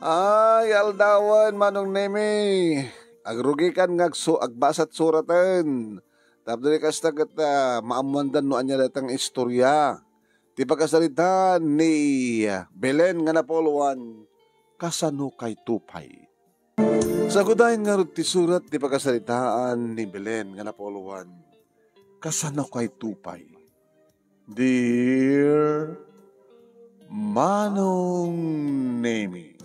Ay, aldawan manong nemi. Agrugikan agbasat suratan. Tapos kasta kita maamandan no anya datang istorya. Ti pagkasalita ni Belen nga napoluan kasano kay tupay. Sa kudahin nga ti surat ti pagkasalitaan ni Belen nga napoluan kasano kay tupay. Dear Manong Nemi.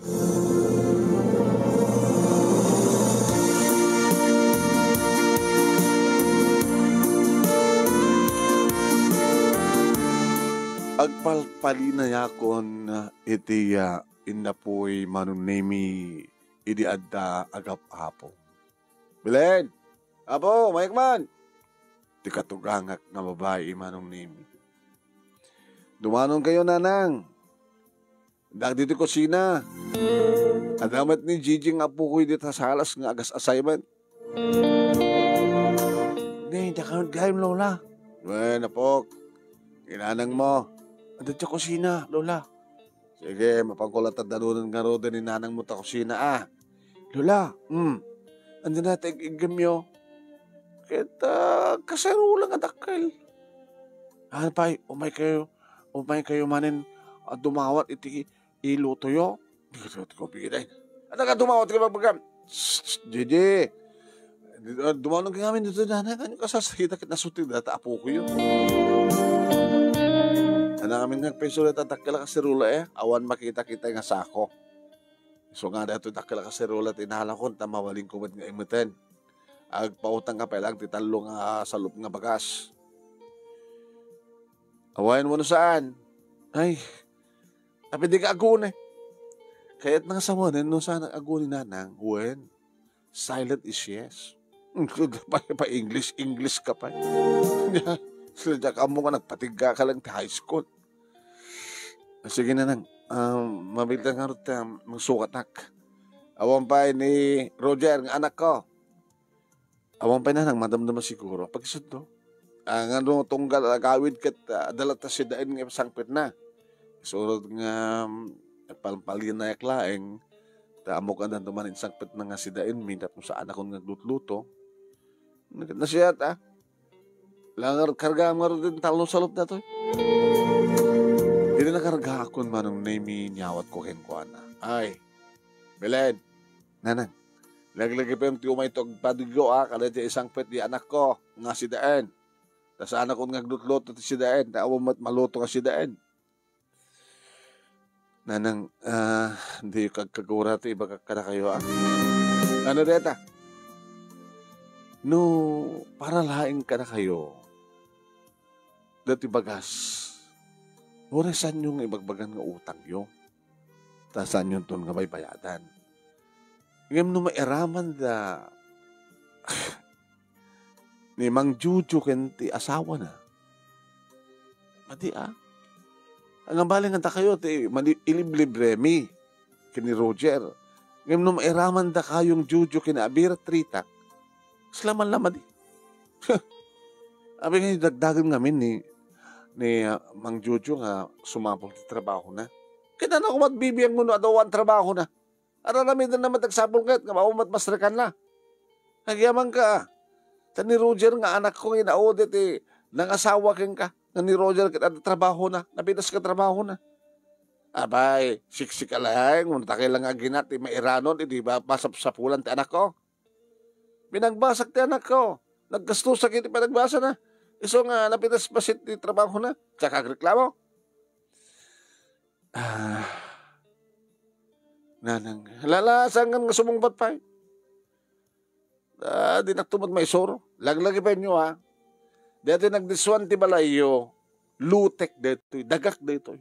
Agpalpalinayakon iti inapoy Manong Nemi idi adda agap-apo. Belen! Apo, mayakman! Ti katugangak nga babae Manong Nemi. Dumanon kayo nanang. Dag dito kusina. Adamat ni Gigi nga po ko dito sa salas nga agas assignment. Ngay, dakamot gayam lola. Bueno po, kinanang mo. Adad sa kusina, lola. Sige, mapangkulat at dalunan nga ro din ni nanang mo ta kusina Lola, andun natin igamyo. Kita kasarulang adakal. Ano pa, umay kayo manin dumawat iti iluto yo. Hindi ko pigilay. Ano ka dumawat ka magbagam? Didi. Dumawat ka namin dito na kanyo kasasakita kit nasutin data apo ko yun. Ano kami nagpesulat at takila kasirula awan makita-kita nga sako. So nga dato takila kasirula tinahala ko tamawaling kumad nga imutin. Agpautang ka pa lang titalo nga salup nga bagas. Awayan mo na saan? Ay, tapi di ka agun Kaya't nang samonin, no sana agun ni nanang, when silent is yes. Pa English ka pa. Sila ka mo ka nagpatigga ka lang ti high school. Sige nanang, mabilitan nga rin magsukatak. Awan pa ni Roger, ang anak ko. Awan pa nanang, madamdaman siguro. Pag-isod do. Ang ano tunggal agawid kat dalata si dain nga sangpit na. Surod nga palpalin na yaklaeng taamo ka na dumanin sangpit na nga si dain minat mo sa anak ko naglutluto. Nasiyat langar karga nga rin talong salop na to. Hindi na karga akon manong Nemi nyawat ko kenkwana. Ay, Belen, nanang, lagi-lagi pa yung tiumay ito padigo kada di isang pet di anak ko nga si dain. Tas anak ko naglutluto si dain, taawam maluto ka si dain. Nanang, hindi kagkagura ito, iba ka kayo Ano deta? No, para laing ka na kayo, dati bagas, oresan yung ibagbagan nga utang yo. Tasan yung ton nga may bayadan. Ngayon no mairaman da, ni Mang Juju kenti asawa na. Mati ang baling nga kayo, iliblibre mi, kini Roger. Ngayon nung mairaman da kayong Juju kina Abira Tritak, salaman lamad Abi nga dagdagan ngamin ni Mang Juju nga sumapol sa trabaho na. Kaya na ako magbibiyang mo na adawan trabaho na. Ara namin na naman tagsapol kahit nga maumat masrekan na. Nagyaman ka. Sa ni Roger nga anak ko ina-audit nang asawa kin ka. Nga ni Roger kita trabaho na. Napitas ka trabaho na. Abay, siksik ka lang. Munta kailang nga ginat. Mairanon, hindi ba pasapulan ti anak ko? Binagbasak ti anak ko. Naggastusak iti panagbasa na. Iso nga napitas pasit ti trabaho na. Tsaka agreklamo. Nanang, lalasan nga sumungbat pa di naktumot may soro. Laglagi pa inyo Dito nagdiswan ti balayo, lutek dito, dagak dito.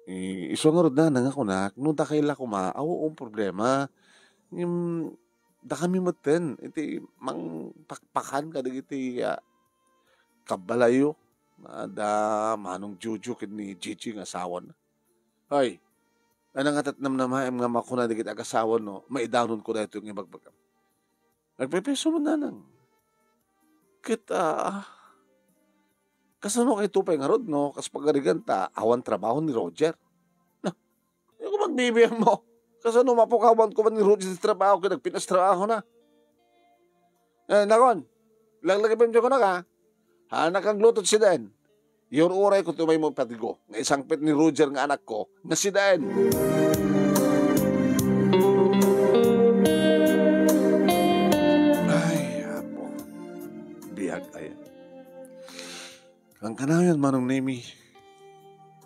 Isunod na nga kunak, no da kaila kumaaw ang problema. Da kami maten, iti mang pakpakan ka iti kabalayo. Da manong Juju ni Gigi nga asawan. Ay, anang atat namnamaim nga makuna digit agasawan no, maidawnon ko na ito yung ibagbagam. Nagpepeso mo na nang. Kita, kasano kay tupay nga rod, no? Kas pagarigan ta, awan trabaho ni Roger. Na, yung pagbibigyan mo. Kasi no, mapukawan ko man ni Roger sa trabaho, kaya nagpinastrabaho na. Nakon, laglagay pa ko na ka, hanak ang glutot si Dan. Yung uray ko tumay mo patigo, nga isang pit ni Roger nga anak ko, nga si Dan. Ay, apo. Biyag ayan. Ang kanayan manong nemi,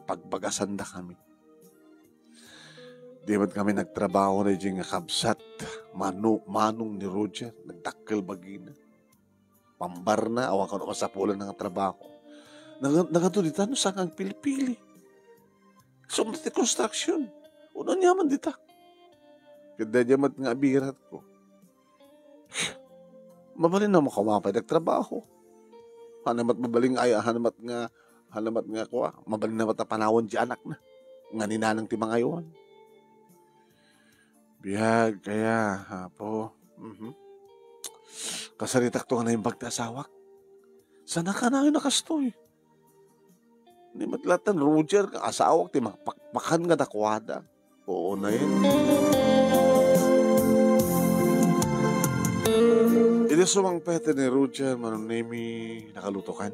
pagbagasanda kami. Di ba't kami nagtrabaho na dyan nga kabsat, manong ni Roger, nagtakkel bagina. Pambar na, awan ka na sa pulan ng trabaho. Nagatulita, no saan ang pili-pili. So, mati construction. Uno niyaman dita. Kada diyamat nga abirat ko. Mabalin na mo kumapay nagtrabaho. Hanamat mabaling ay, hanamat nga ko, mabalin na matapanawon di anak na. Nga ninanang timangayon. Biyag, kaya, hapo. Kasaritak to na yung pagtasawak. Sana ka na yung nakastoy. Hindi matlatan, Roger, asawak, ti makpakpakan nga dakwada. Oo na yun. Ito sumang pete ni Roger, manong nemi, nakalutokan.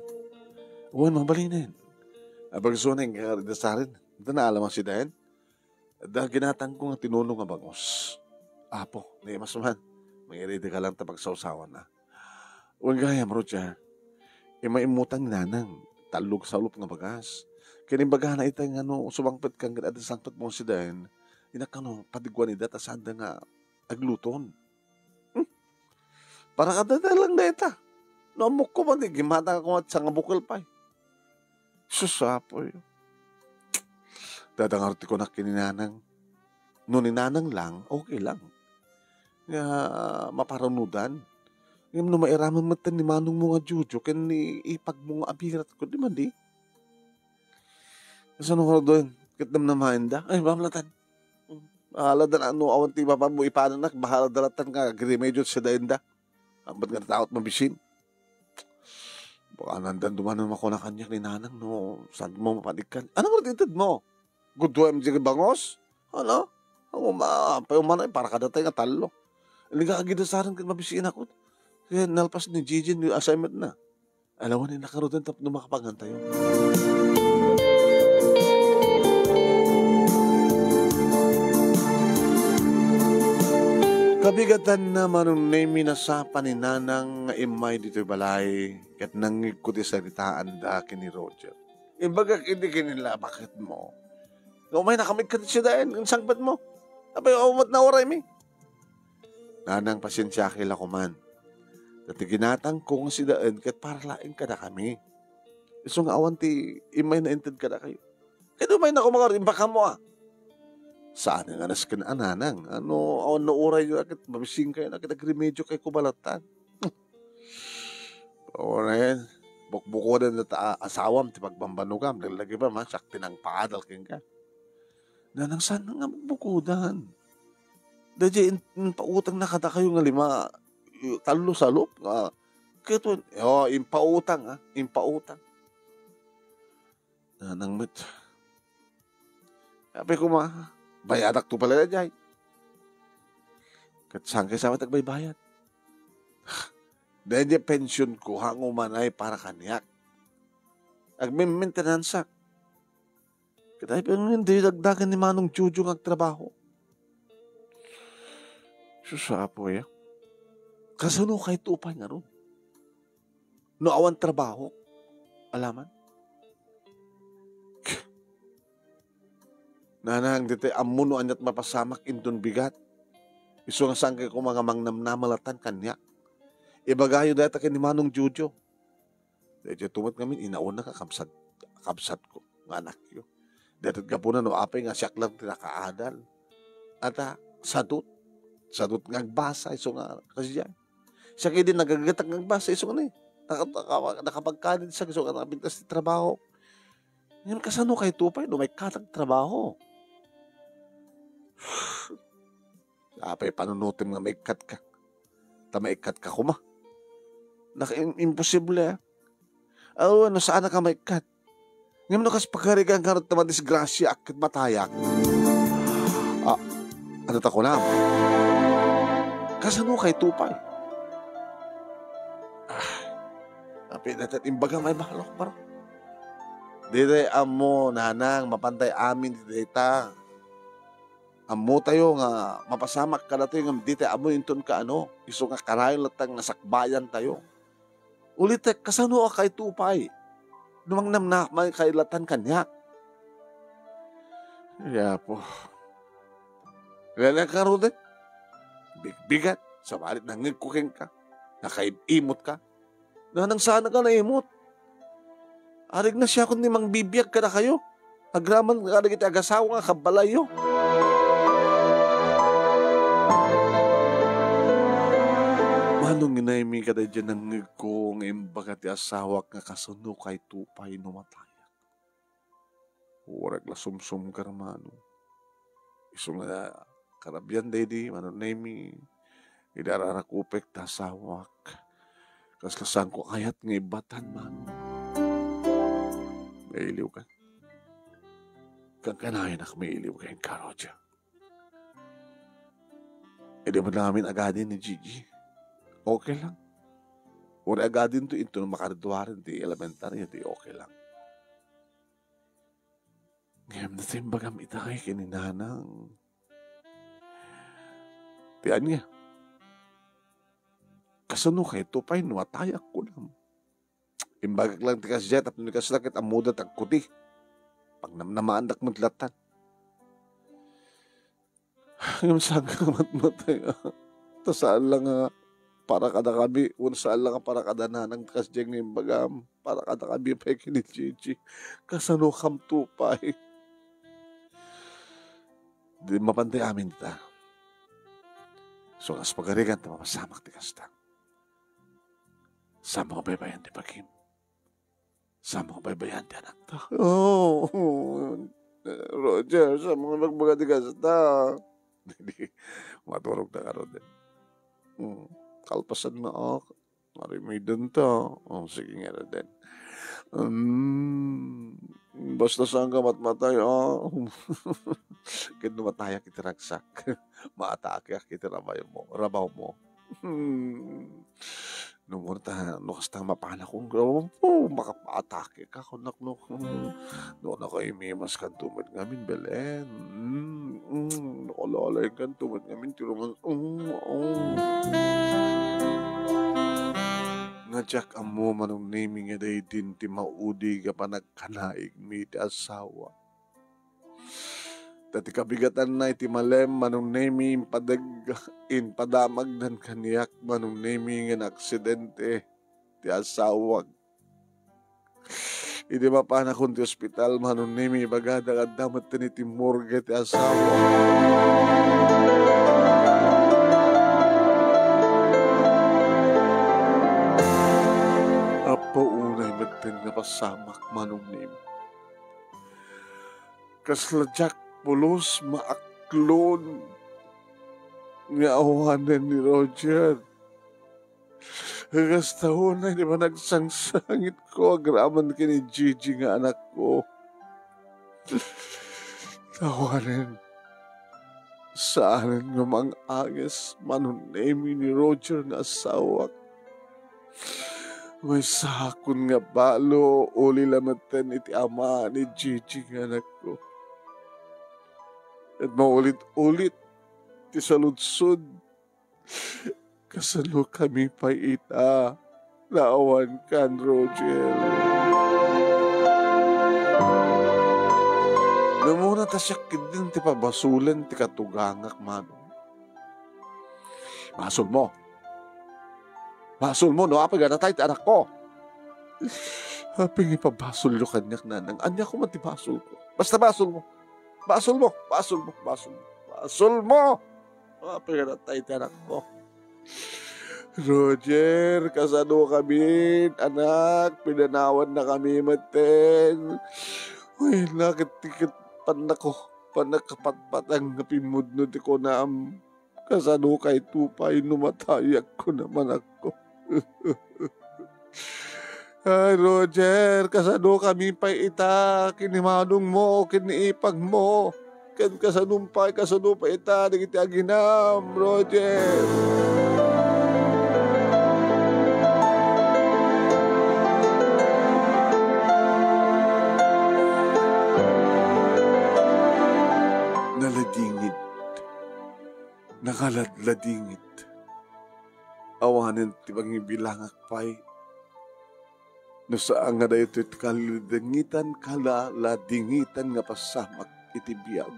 Uwan, mabalinin. Abag so na yung karidasarin. Ito na alam ang si Dayan. Dahil ginatang ko nga tinulong nga bangos. Apo, na mas man. May iridi ka lang tapag sausawan na. Uwan gayam, Roger. Imaimutang nanang. Talog sa ulop nga bagas. Kinimbaga na itay nga no, sumangpet kang gada sangpet mo si Dayan. Inakano, padigwan ni data saan nga agluton. Para kadada lang na ita. No, amok ko man, gimata ko at sa nga bukal pa. Susapoy. Dadangarti ko na kininanang. No ninanang lang, okay lang. Nga maparanudan. Ngayon no mairaman matan ni manong mga jujo, kaya ni ipag mga abirat ko, di man di. Kasi ano ko doon, kitnam na mainda, ay mamlatan. Bahala na ano, awan ti baba mo ipananak, bahala dalatan nga, grimedyo sa daenda. Ang ba't nga natakot mabisin? Baka nandan dumanan ako na kanya ni nanang, no, saan mo mapanikan? Anong ratitid mo? Good OMG bangos? Ano? Ang payumanay, para kadatay nga talo. Hindi ka kagidasaran kaya mabisiin ako. Kaya nalpas ni Gigi yung assignment na. Alam mo na nakaroon tapos na makapagantay yun. Kabigatan naman nung name minasapan ni nanang imay dito'y balay kat nangikuti sa ritaan daki ni Roger. Imbaga hindi kinila, bakit mo? Umay na kami siya dahil, yung sangbat mo. Abay, umat na oray mi. Nanang pasensya kila ko man. Dati ginatang kong si daan kat para laing ka na kami. So nga awan ti imay na inted ka na kayo. Kaya umay na kumakaroon, baka mo ah. Saan nga naskin ananang? Ano, awan na oray yung akit, mabising kayo na kitag-remedyo kay kubalatan. Oo na yan. Bukbuko na asawam, ti pagbambanugam. Nalagi pa man, sakti ng paadal king ka. Nanang saan nga bukbukudan? Dahil pautang na kada kayo nga lima, talo sa loob. Kito, impautang ha, impautang. Nanang mit. Sabi ko bayadak to pala na dyan. Katsang kay sama tagbaybayad. Dahil yung pension ko, hango manay para kanyak. Agme-maintenance. Kaya hindi dagdagan ni Manong Jojo ng trabaho. Susapo ya. Kasano kahit upay nga ron. No awan trabaho. Alaman. Nanang dito, amuno anyat mapasamak indon bigat. Iso nga sangkay ko mga mangnamnamalatan kanya. Ibagayo data kay ni Manong Jojo. Dito tumat kami, inauna ka kabsat ko. Nga anak yun. Dito ka po na no, apay nga siyak lang tinakaadal. At sadot nga agbasa, iso nga kasi yan. Siya kayo din nagagatag nga agbasa, iso nga na eh. Nakapagkanid siya, iso nga nakabintas ni trabaho. Ngayon kasano kay tupay, no may katag trabaho. Apay panunutin nga may kat ka. Tamaikat ka kuma. Imposible. Ano saan ka may kat? Ngayon no kas pagkarigan ka rin naman disgrasya akit matayak. Ah, ano ta ko na? Kasano kay tupay? Apit natin imbaga may bahalok baro. Dire amo nanang mapantay amin dita. Amo tayo nga mapasamak ka na tayo nga dita amo inton ka ano. Iso nga karayon latang nasakbayan tayo. Ulit kasano kay tupay? Numang namnak may kailatan kanya. Yeah po. Lala ka rin bigbigat. Sa balit nangikuking ka. Nakaimot ka. Nanang sana ka na imot. Arig na siya kung ni mang bibiyag ka na kayo. Agraman ka na kita agasawa nga kabalayo. Manong inaymi ka na dyan ng kong imbaga ti asawak nga kasuno kay tupay numatayak. Warag la sumsum karamano. Iso nga karabyan dedi, manong inaymi. Idararakupek ta asawak. Kaskasan ko kayat nga ibatan man. Mailiw ka. Kang kanayan ak mailiw ka yung karodya. E di ba namin agadin ni Gigi? Okay lang. Uri agadin to ito na makaridwarin di elementary, di okay lang. Ngayon na timbagam itay kininanang. Tiyan niya. Kasano kay tupay nuwatayak ko lang. Imbagak lang tikas jet at nikas lakit ang muda tagkuti. Pag namnamaan dak matlatan. Yung sagang matmatay. Tasaan lang para kada kami. Unsaan lang para kada nanang tikas jet ng imbagam. Para kada kami pa kinit Gigi. Kasano kam tupay. Di mapantay amin ta. So as pagarigan ta mapasamak tikas ta. Sama ko baybayan ti Pagim. Sama ko baybayan ti anak ta. Oh, Roger, sama ko nagbagatigas ta. Hindi, maturog na karoon din. Kalpasan na ako. Marimidan ta. Oh, sige nga na din. Basta saan ka matmatay, Kaya numatayak itiragsak. Maatake rabaw mo. Numurta, nukas tang mapana kong gawang po, makapaatake ka kung nakno. Noon ako imimas kan tumad ngamin, Belen. Nakalala yung kan tumad ngamin, tirungan. Nga Jack amo manong naming nga day din ti maudi ka pa nagkanaig mi ti asawa. Tati kabigatan na iti malem manong nemi padamag nan kaniyak manong nemi nga aksidente ti asawag. Idi mapana kun ti ospital manong nemi bagada kadamat ti morgue ti asawa. Apo unay magten nga pasamak manong nemi. Kasladyak pulos maaklon nga awanan ni Roger. Hagas taon na di ba nagsangsangit ko agraman ka ni Gigi nga anak ko. Tawanan saanan nga mang agis manunemi ni Roger na asawak. May sakon nga balo uli lamatan iti ama ni Gigi nga anak ko. At maulit-ulit ti saludsod. Kasalo kami pa ita. Naawan kan, Roger. Namuna ta siya din ti pabasulan ti katugangak, mano. Basol mo. Basol mo, no? Apag ganatay ti anak ko. Apag ipabasol yo kanyak nanang. Anya ko man ti basol ko. Basta basol mo. Basol mo. Pinatay tanak ko. Roger, kasano kami, anak, pinanawan na kami maten. Uy, nakitikit panakapatpatang napimudnod ko na kasano kay tupay, numatayak ko naman ako. Ay, Roger, kasano kami pa ita, kinimanong mo, kiniipag mo. Ken kasanumpay ita dagiti aginam, Roger. Naladingit, nakaladladingit. Awanin ti pangibilangak pay. No saan nga dayo ito't kaladangitan, kalaladingitan nga pasamak iti biyag.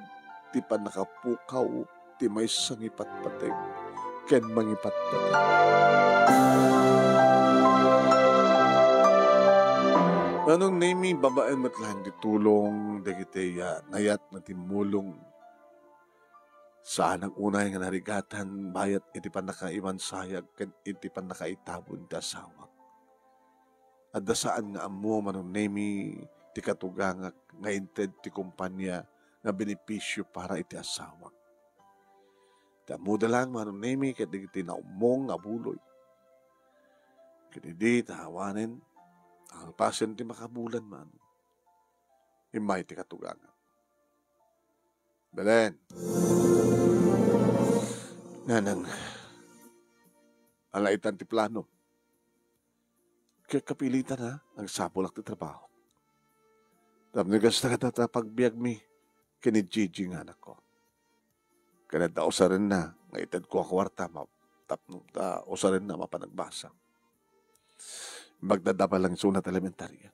Ti panakapukaw, ti may sangipatpateg, ken mangipatpateg. Anong nami babaen matlang ditulong, dagiti nayat na timulong saan ang unay nga narigatan, bayat iti panakaiman sayag, ken iti panakaitabon da sawak. At dasaan nga amo manong nemi ti katugangak nga inted ti kumpanya nga benepisyo para iti asawak. Damuda lang manong nemi ket digiti naumong nga buloy. Ket di tahawanen ang pasen ti makabulan man. Imay ti katugangak. Belen. Nanang alaitan ti plano. Kaya kapilitan ha, ang sapulak ti trabaho. Tapos na pagbiag mi, kini Gigi nga anak ko. Kaya usa rin na, nga itad ko akwarta, usa rin na mapanagbasa. Magdadapa lang sunat elementarya.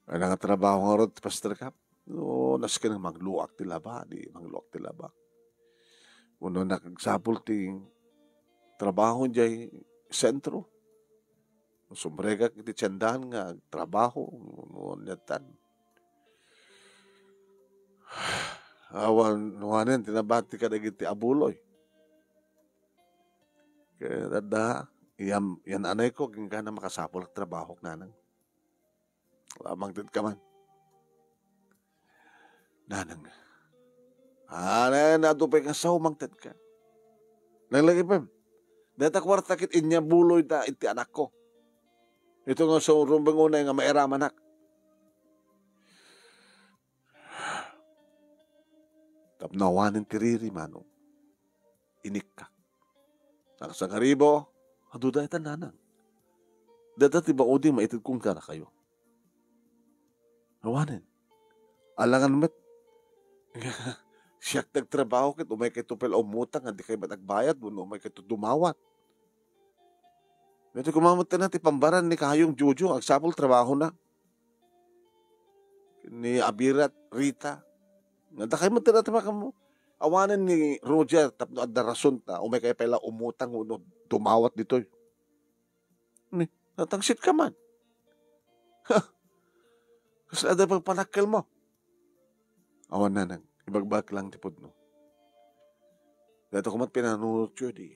Ang nga trabaho nga ron, Pastor Cap, no, naskin ang magluak ti laba, magluak ti laba. Uno nakagsapul ti trabaho diyay sentro. Sumbrega iti tiyandahan nga trabaho ngunyan. Awan nuhanen tinabati ka dagiti abuloy. Kaya dada yan anay ko king kana makasapol ak trabaho nanang. Lamang tid ka man. Nanang. Natupay ka sa umangtid ka. Naglagi pa. Data kwarta kit inya buloy ta iti anak ko. Ito nga sa rumbang unay nga mairamanak. Tapnawanin tiriri manong. Inik ka. Nakasangaribo, haduda ita nanang. Dada tiba o di maitid kong ka na kayo. Nawanin. Alangan met. Siyak nagtrabaho kit, umay kay tupel umutang, hindi kayo matagbayad, umay kay dumawat. Ito kumamot na ti pambaran ni Kayong Jojo, agsapol trabaho na. Ni Abirat, Rita. Nada kayo matinatima ka mo. Awanan ni Roger, tapno at rason ta, umay kayo pala umutang, dumawat dito. Natangsit ka man. Kasi ada pagpanakal mo. Awan na nang, ibagbag lang tipod no. Dito kumat pinanunod yun di.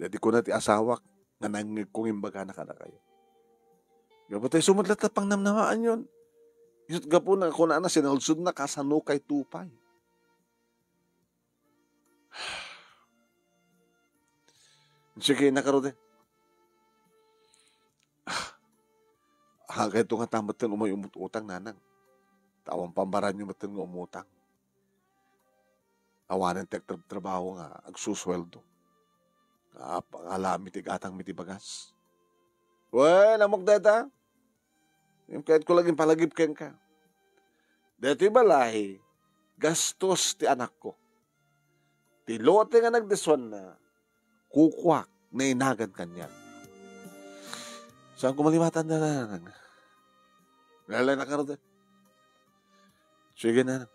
Dito ko na ti asawak, nga nangig kong imbaga na ka na kayo. Gapatay sumadlat na pang namnamaan yun. Isot gapo na kung na sinalsud na kasano kay tupay. Sige, nakarode. Hanggang ito nga tamatan umay umutang nanang. Tawang pambaran yung matan nga umutang. Awanan trabaho nga agsusweldo. Pangalami tigatang mitibagas. Well, namok data. Yung kahit ko laging palagip ken ka. Dito balahi, gastos ti anak ko. Ti lote nga nagdeswan na, kukwak na inagan kanyan. Saan ko malimatan na nanang? Lalay na karoon. Sige na.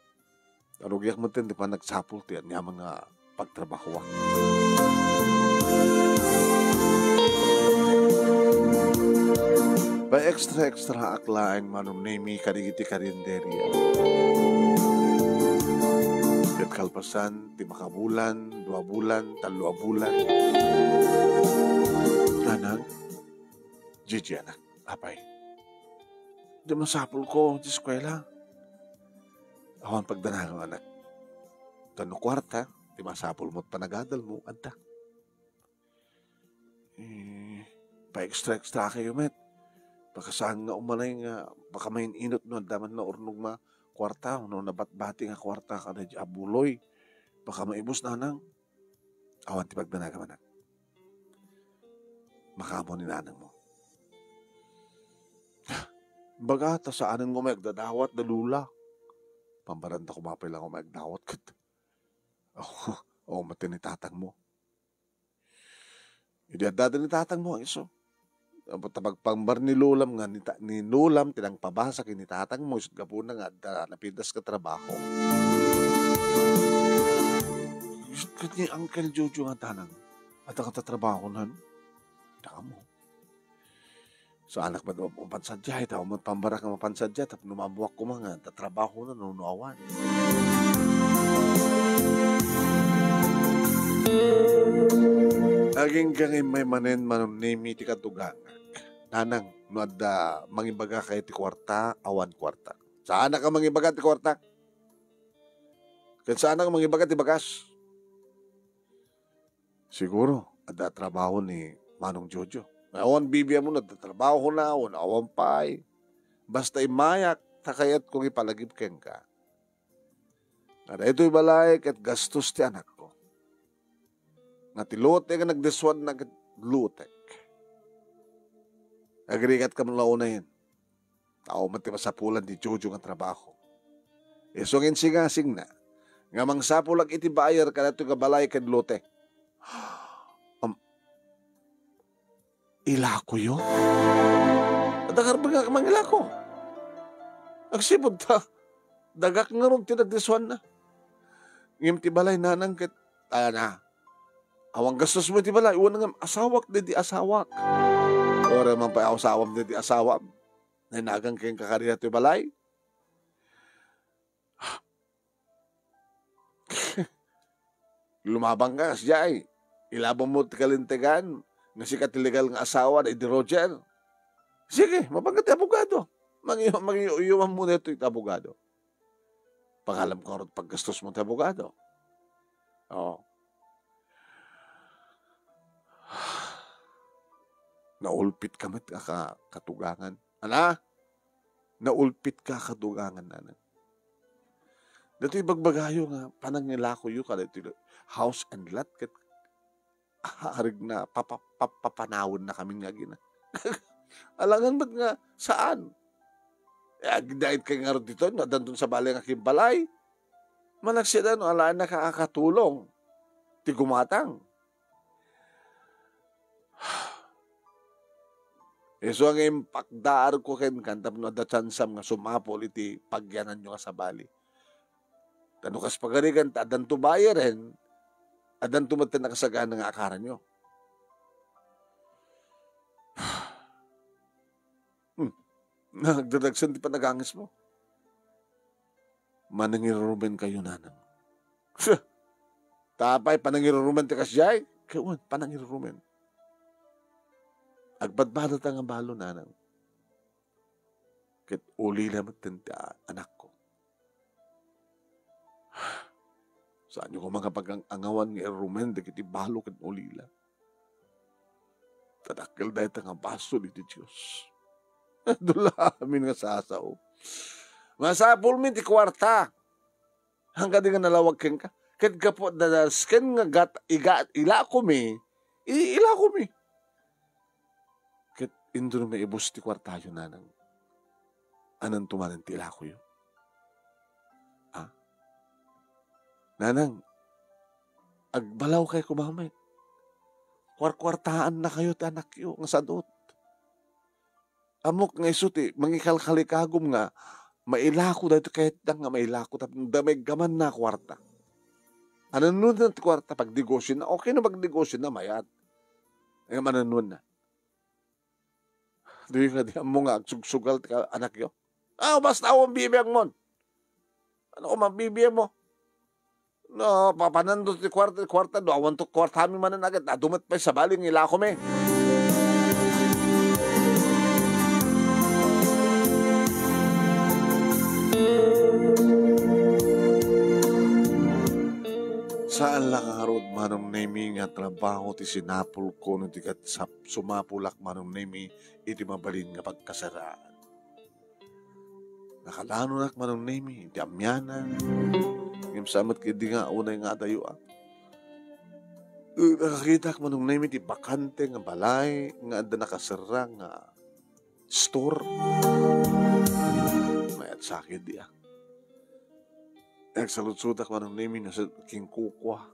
Tarugyak mo din, di pa nagsapul ti niya mga pagtrabaho. Pa extra aklain manong nemi karigiti karinderya. Ket kalpasan, ti makabulan, 2 bulan, 3 bulan. Nanang, Gigi anak, apay. Di masapul ko, di eskwela. Awan pagdanang anak. Tano kwarta, di masapul mo't panagadal mo, anta. Pa extra kayo, met. Pagkasaan nga umanay nga, baka may inot no, daman na urnog ma, kwarta, no nabat-bati nga kwarta ka na di abuloy. Baka maibos nanang. Awan ti pagdanaga manak. Makamo ni nanang mo. Baga, ta saanan ko may agdadawat na lula. Pambaranda ko mapay lang ako may agdawat kat. Mati ni tatang mo. Hindi adada ni tatang mo ang iso. Pagpambar ni lulam nga, ni lulam, tinang pabasa ni tatang mo, isot gapuna nga, napidas ka trabaho. Isot ka ni Uncle Jojo nga tanang, at ang katatrabaho nan, taka mo. So anak ba daw mapansadya, itaw mo pambara ka mapansadya, tapos numabuak ko mga, tatrabaho na, nunuawan. Aging kang may manen manunimi ti katugang. Nanang, no adda mangibaga kay ti kwarta, awan kwarta. Saan ka mangibaga ti kwarta? Saan ka mangibaga ti bagas? Siguro, adda trabaho ni Manong Jojo. Awan bibia mo na, trabaho na, awan pay. Basta imayak, takayat kong ipalagip ken ka. Kada ito'y balay, kat gastos ti anak ko. Nga ti lote ka nagdeswad na lutek. Agrigat ka mula unahin. Tao mati masapulan di Jojo nga trabaho. Isungin singasing na. Nga mangsapulag iti bayar ka na ito kabalay kan lote. Ilako yun? Dagar ba nga kamang ilako? Agsibod ta. Dagak nga ron tinagdeswan na. Ngim ti balay nanang kat. Awang gastos mo ti balay. Iwan nga asawak di asawak. Ora man pa asawam di asawam. Nanagang kayong kakariya ti balay. Lumabang ka kasya ilabang mo ti kalintegan. Nga si katiligal nga asawa na di Roger. Sige, mapagkat ti abogado. Mag-iuman mo na ito iti abogado. Pangalam ko rin paggastos mo ti abogado. Oo. Naulpit ka katugangan. Naulpit ka katugangan nanan. Dito ibagbagayo nga, panangilako yu ka, dito house and lot, kat harig na, papanawon na kami nga gina. Alangan ba't nga, saan? Dahil kayo nga rin dito, nadandun sa balay nga kimbalay. Managsida, alaan na kakatulong. Ti gumatang. So ang impakdar ko ken kantap no da chansam nga sumapol iti pagyanan nyo nga sa bali. Tano kas pagarigan adan to bayaren, adan to maten nakasagana nga akaran nyo. Nagdadagsan ti panagangis mo. Manangirumen kayo nanang. Tapay panangirumen ti kasyay, kawan panangirumen. Agbadbadat ang balo nanang. Ket uli naman tinta anak ko. Saan nyo ko mga pag-angawan ng erumen de kiti balo ket ulila. Tadakil dahil nga baso ni Diyos. Dula amin nga sasaw. Masapul min ti kwarta. Hanggang di nga nalawag ken ka. Ket kapo dadasken nga ila ko mi. Ila ko mi. Indo na may ibus ti kwartayo nanang. Anang tumanan ti ilako yun? Nanang, agbalaw kay kumamay. Kwarkwartaan na kayo ti anak yun, nga sadot. Amok nga isuti, mangikalkalikagom nga, mailako dahito kahit nga mailako, tapos damay gaman na kwarta. Anong nun na ti kwarta, pag negosyo na, okay na pag negosyo na, mayat. Ngayon mananun na. Di nga di mo nga agsugal ka anak yo. Basta akong bibiyang mo. Ano ko mabibiyang mo? No, papanando ti kwarta do awan to kwarta mi manan agad. Dumat pa sa baling ila ko me. Saan lang harod manong nemi nga trabaho ti sinapul ko no ti kat sumapulak manong nemi iti mabalin nga pagkasaraan. Nakalano nak manong nemi, di amyana. Ngem samat kay di nga unay nga dayo nakakita ka manong nemi di bakante nga balay, nga anda nakasara nga store. Mayat sakit di Nagsalutsudak manong nemi nga sa king kukwa.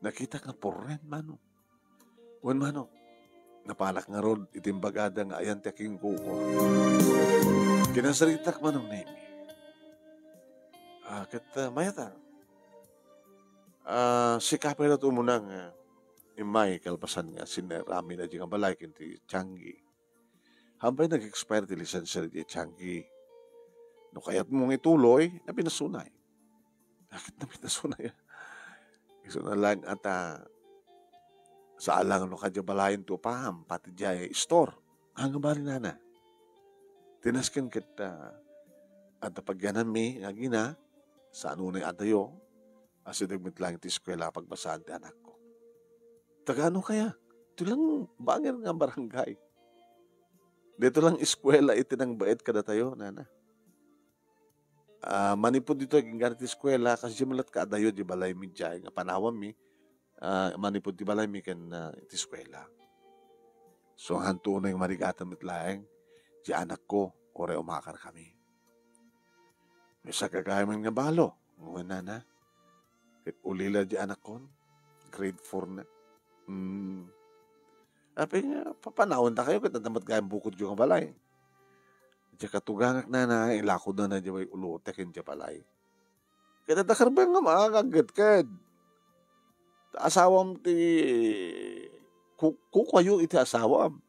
Nakita nga porren mano. Wan mano, napalak nga rod itimbagada nga ayan ti king kukwa. Kinasaritak manong nemi. Mayata. Si kapay na tumunang imay kalpasan nga sinarami na di nga balay kinti Changi. Hambay nag-expire ti lisensya di Changi. No kayat mong ituloy, na pinasunay. Bakit na pinasunay? Iso na lang at sa alang no kadya balayan to paham, pati jay store. Hanggang bali na. Tinaskin kita at pagyanan mi nga gina sa anunay adayo as idagmit lang iti eskwela pagbasaan ti anak ko. Tagano kaya? Ito lang bangir nga barangay. Dito lang eskwela iti nang bait kada tayo, nana. Manipod dito gingan iti eskwela kasi malat ka adayo di balay mi jay nga panawam mi manipod di balay mi ken iti eskwela. So hanto na yung marigatan mit laeng di anak ko ore umakar kami. May sakagayaman nga balo. Ngayon na. Ulila di anak ko. Grade 4 na. Api nga, papanahon na kayo. Kita damat gayang bukod yung balay. Diya katugangak na ilakod na diya may ulotek yung diya balay. Kita dakarbang nga makakagat ka. Asawam ti... Kukayo iti asawam.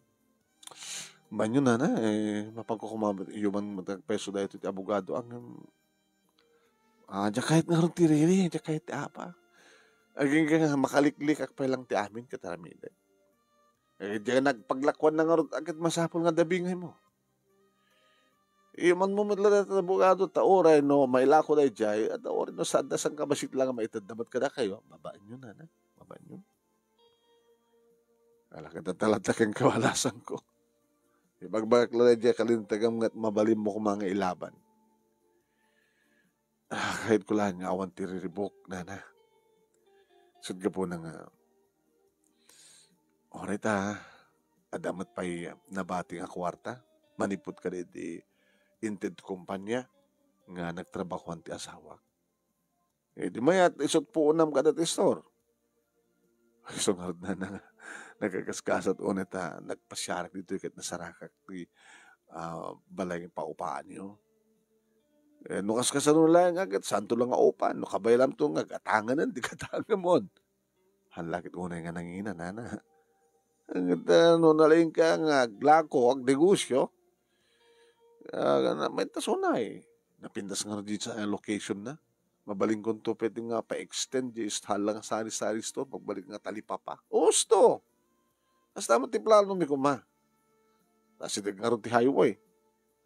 Banyo na mapagkukumabot yuman matagpeso dahil iti abogado ang diya kahit nga rin tiriri, diya kahit ti apa. Aging nga makaliklik akpay lang ti amin kataramida. Diya nagpaglakwan na nga rin agad masapol nga dabingay mo. Iman mo matla na abogado taoray no mailako na diya at taoray no sada sang kabasit lang maitadamat ka na kayo. Babaan nyo na. Babaan nyo. Alakad na talataking kawalasan ko. Ibagbagak lang diya kalintagam nga't mabalim mo kung mga ilaban. Kahit ko lang nga awan tiriribok, nana. Sud ka po na nga. Oray adamat pa'y nabati nga kwarta. Manipot ka rin di inted kumpanya nga nagtrabahuan ti asawa. Di mayat isot po unam ka dati store. Sungard na nagkakaskasat ulit nagpasyarak dito ikat nasarakak ti balay ng paupaan nyo. No kaskasan lang agad, santo lang nga upan. No kabay lang ito nga, gatangan di gatangan mo. Hanlakit unay nga nangina, nana. No nalaing ka nga, glako, ag negosyo. May tasunay. Napindas nga dito sa location na. Mabaling kong to, pwede nga pa-extend, just halang sari-sari store, pagbalik nga talipapa. Usto! As naman ti plano mi kuma. Kasi nga rin ti highway.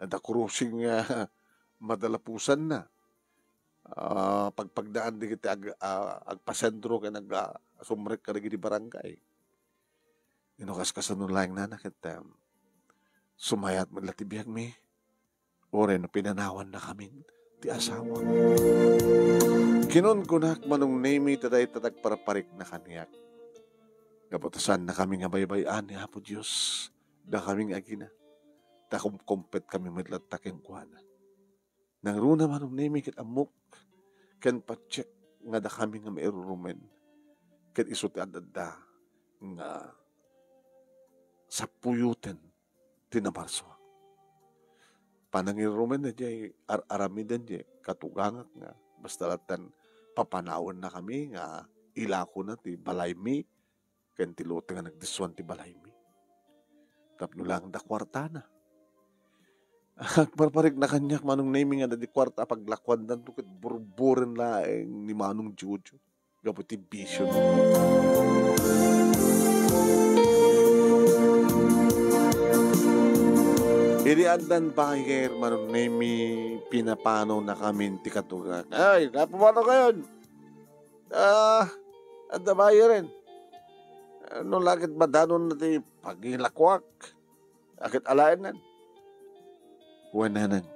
At cruising madalapusan na. Pagpagdaan di kita agpasentro ka nag-asumrek ka rin di barangay. Inukas ka sa nulayang nanak at sumayat maglatibiyag mi. Ore na pinanawan na kami ti asawa. Kinon ko na manong name taday tatag paraparik na kaniyak. Kapatasan na kami nga baybayan ni Apo Diyos. Da kaming agina. Takumpet kami madlatakin kuana. Nang runa manong name kit amok. Ken pacheck nga da kami nga mairurumen. Ken isot adada nga sa puyuten tinabarso. Panangirumen na diya aramidan diya katugangak nga basta latan papanawan na kami nga ilako na ti balaymi ken ti lote nga nagdiswan ti balaymi. Tapno lang da kwarta na. Agparparik na kanyak manong naming nga di kwarta paglakwan dan tukit burburen laeng ni manong Jojo. Gaputi vision. Iriandan bayer manong nami pinapano na kami ti katugan. Ay, napumano kayo? Anda bayerin. No lakit madanon na ti pagilakwak. Akit alayan nan. Wananan.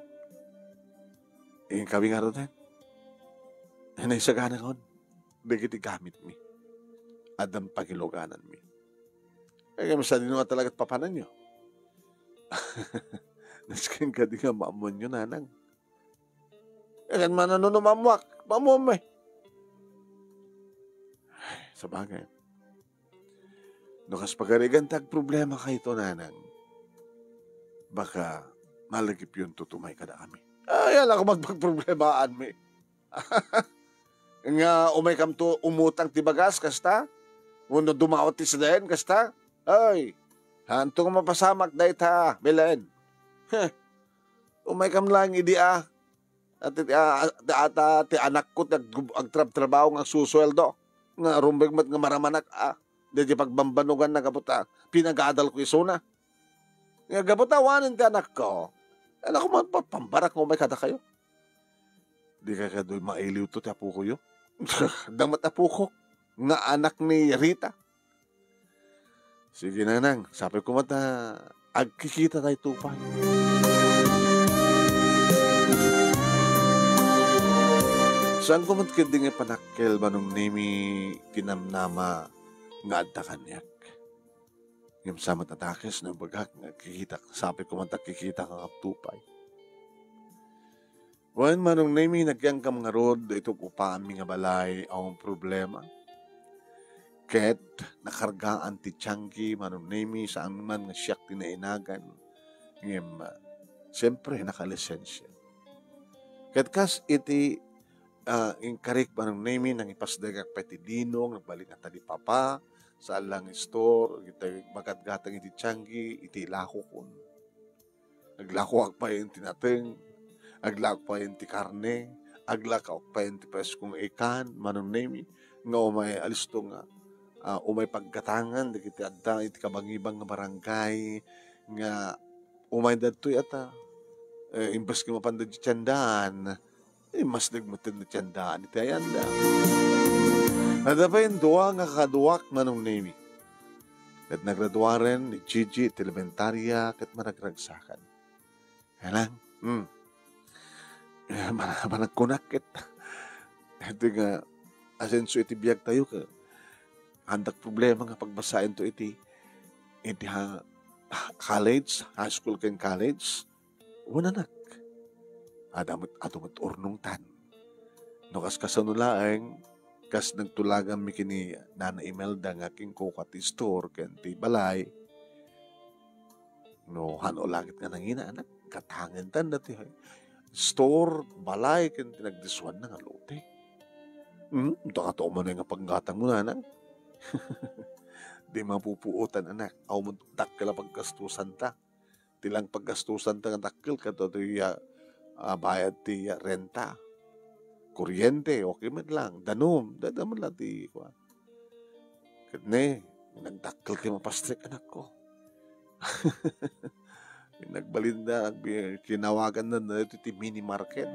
Yung kami nga rin, naisaganan kon, digiti gamit mi, adam pagiloganan mi. Kaya masa din nga talagat papanan nyo. Naskin ka di nga maamon nyo, nanang. Kaya man mamwak, maamon may. Sa bagay. Nukas pagarigan tag problema kayo ito, nanang. Baka malagip yun tutumay ka na kami. Ay, alam ko magpagproblemaan mi. Nga umay kam to umutang tibagas, kasta? Uno dumawat ti sadayan, kasta? Ay, hantong mapasamak dahit ha, Belen. Umay kam lang idi At ti anak ko agtrab-trabaho ng susweldo. Nga rumbeg mat nga maramanak Dati pagbambanugan na kaputa, pinag-aadal ko isuna. Nga kaputa, wanin ti anak ko. Anak ko man pambarak mo may kada kayo. Di ka kadoy mailiw to ti apo ko yun. Damat apo ko. Nga anak ni Rita. Sige nanang, sabi ko mata, agkikita tayo tupay. Saan ko matkinding panakkel manong nimi kinamnama nga adda kanyak. Ngam samat atakes na bagak nga kikita, sabi ko man kikita ka kaptupay. Wan manong nimi nagyang kam nga rod, ito upaan mi nga balay ang problema. Ket nakargaan ti tiyangki manong nimi saan man nga siyak tinainagan. Ngam, siyempre nakalisensya. Ket kas iti inkarik manong nimi nang ipasdagak pati dinong, nagbalik nga tadi papa, sa alang store, magat-gatang iti tiyanggi, iti lako kun. Aglako pa yung tinateng, aglako pa yung ti karne, aglako pa yung ti preskong ikan, manong nemi, nga umay alisto nga, umay paggatangan, iti adda, iti kabangibang nga barangay, nga umay datoy ata, imbas ka mapandad di tiyandaan, mas nagmatid na tiyandaan, iti ayanda. Ada pa yung duwa nga kaduwak manong nemi. At nagradwa rin ni Gigi, elementarya, kat managragsakan. Kaya lang, managkunakit. Ito nga, asenso iti biyag tayo ka. Handak problema nga pagbasahin to iti college, high school ken college. Unanak. Adamat urnong tan. No kas kasanulaeng, kas nagtulagan mi kini Nana Imelda nga king kokati store ken ti balay. No hano langit nga nangina anak katangen tan dati store balay ken tinagdiswan na nga lote. Ito ka to mo na nga panggatang mo na anak. Di mapupuutan anak. Aw mo dakkel paggastusan ta. Tilang paggastusan ta nga dakkel ka to bayad ti renta. Kuryente, okay man lang. Danom, dadaman lang ti kuha. Kane, nagdakkel kayo mapastrik anak ko. Nagbalinda, kinawagan na ito ti mini market.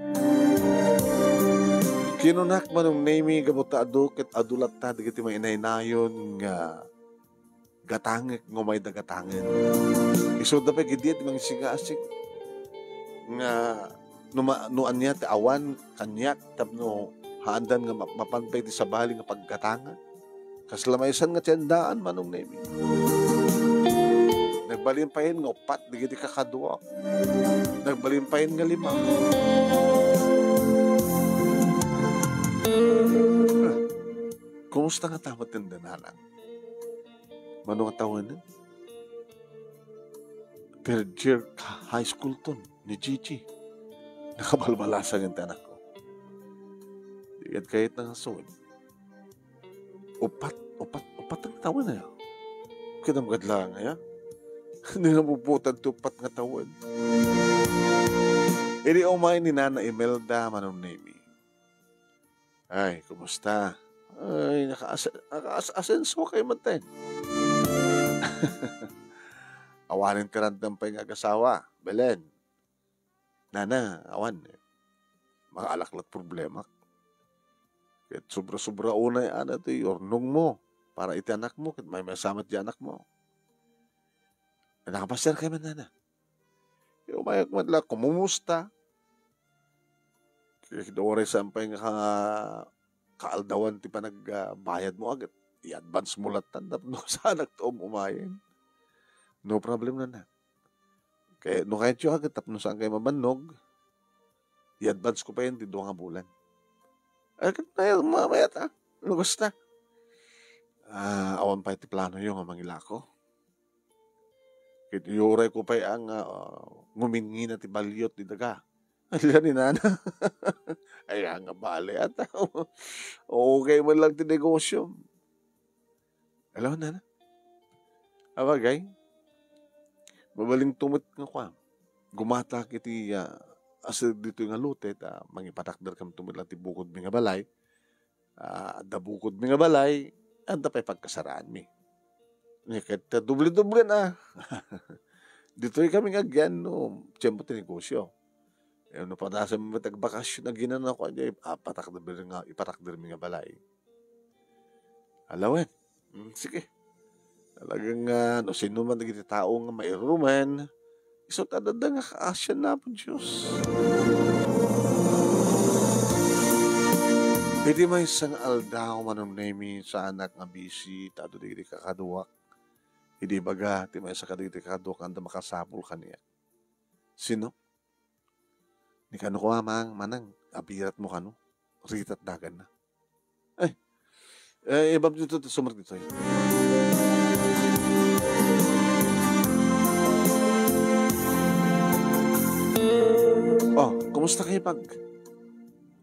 Kinunak manong nami gabuta adukit adulat ta, digiti may inainayon nga gatangik ngumay da gatangin. Isod na pa gidit mga sigasik nga nuan niya ti awan kanyak tapno haandan nga mapanpay ti sabali nga paggatangan kaslamaysan nga tiyandaan manong nemi nagbalimpayin nga upat digiti kakadwa nagbalimpayin nga 5. Kumusta nga tamat ng danalang manong tawanan third year high school ton ni Gigi. Nakabalbalasan yung tanak ko. Diyan kahit na nasuod. Upat ang taon na yun. Kinamagad lang nga hindi na puputan to upat nga taon. Ini umay ni Nana Imelda manong nemi. Ay, kumusta? Ay, naka-asenso kayo matin. Awanin ka randang pa yung agasawa. Belen. Nana, awan. Mga alaklat problema. Kahit sobra-sobra unay ito ornong mo. Para iti anak mo. Kahit may masamat di anak mo. Nakapasir kayo man, Nana. Umayak man lang, kumumusta. Kinore sampay nga kaaldawan ti pa nagbayad mo agad. I-advance mo latan tapno sa nagtuom umayin. No problem na. Kaya no kahit yung agad tapno saan kayo mabanog, i-advance ko pa yun ti 2 nga bulan. Agad na yun, mamayat lugos na. Awan pa iti plano yung mangila ko. Kit yure ko pa ang ngumingi na ti balyot ti daga. Alila ni nana. Ay nga bale at okay man lang ti negosyo. Alam na. Abagay. Mabaling tumot nga kwa. Gumata kiti asa dito nga lutet mangipatakder kam tumot lang ti bukod mi nga balay. Da bukod mi nga balay anda pa'y pagkasaraan mi. Kahit doble-doble na. Dito kami nga gyan, no. Tiyempo ti negosyo. No, padasa mo tagbakasyon na ginana ko, ipatakder mi nga balay. Alawen. Sige. Talagang, no, sino man nagiti tao nga mairuman, isot adada nga kaasyan na po, Diyos. Hindi may isang aldaw manong nemi sa anak nga bisi, tado di kakaduwak. Hindi baga, ti may isa kaditi kakaduwak, anda makasapul ka niya. Sino? Ni kano ko amang manang, abirat mo kano, ritat dagan na. Ibab dito, sumart dito. Kumusta kayo pag?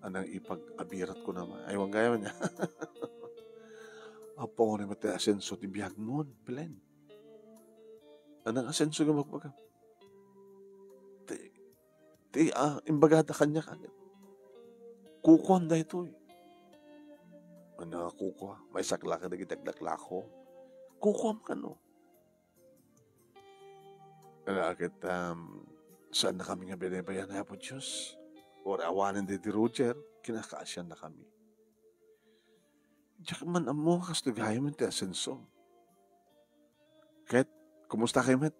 Anang ipag-abirat ko naman. Ay, wang gaya niya. Apo ko naman tayo asenso ti biyag noon, Belen. Anang asenso ka magbaga? Imbagada kanya kagad. Kukuan da ito eh. Ano kukuha? May sakla ka na gitagdakla ko. Kukuha ka no. Alakit, saan na kami nga binabayan na po Diyos? Or awanan di Roger, kinakaasyan na kami. Diyak man amo, kastugay man ti asenso. Ket, kumusta kayo met?